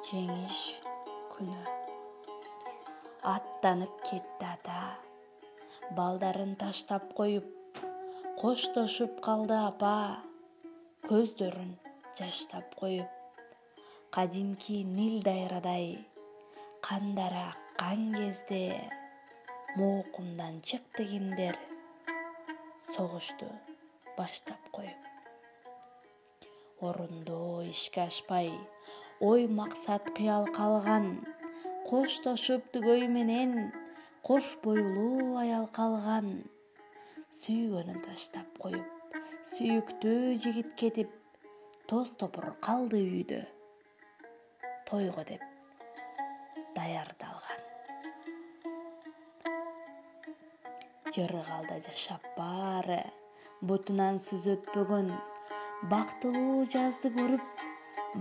Жеңиш күнү. Аттанып кетти ата. Балдарын таштап коюп, коштошуп калды апа. Көздөрүн жаштап коюп, кадимки Нил дайрадай кандары аккан кезде моокумдан чыкты кимдер, согушту баштап коюп. Орундоо ишке ашпай, ой максат кыял калган, коштошуп түгөй менен кош бойлуу аял калган. Сүйгөнүн таштап коюп, сүйүктүү жигит кетип, тоз топур калды үйдө, тойго деп даярдалган. Жыргалда жашап баары бутунан сүз өтпөгөн, бактылуу жазды көрүп,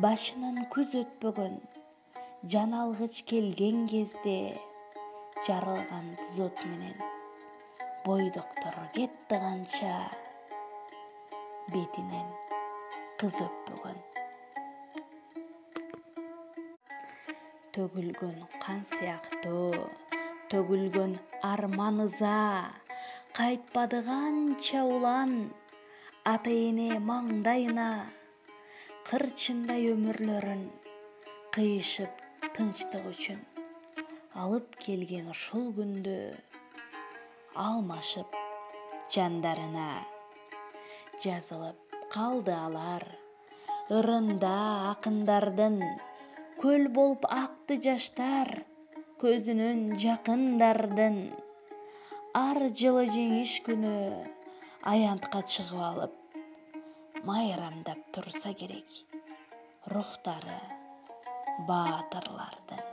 башынан күз өтпөгөн, жан алгыч келген кезде жарылган түз от менен бойдоктор кетти канча, бетинен кыз өппөгөн. Төгүлгөн кан сыяктуу, төгүлгөн арман ыза, кайтпады канча улан ата эне маңдайына, кырчындай өмүрлөрүн кыйышып тынчтык үчүн алып келген ушул күндү алмашып жандарына. Жазылып калды алар ырында акындардын, көл болуп акты жаштар көзүнөн жакындардын. Ар жылы жеңиш күнү аянтка чыгып алып, майрамдап турса керек рухтары баатырлардын.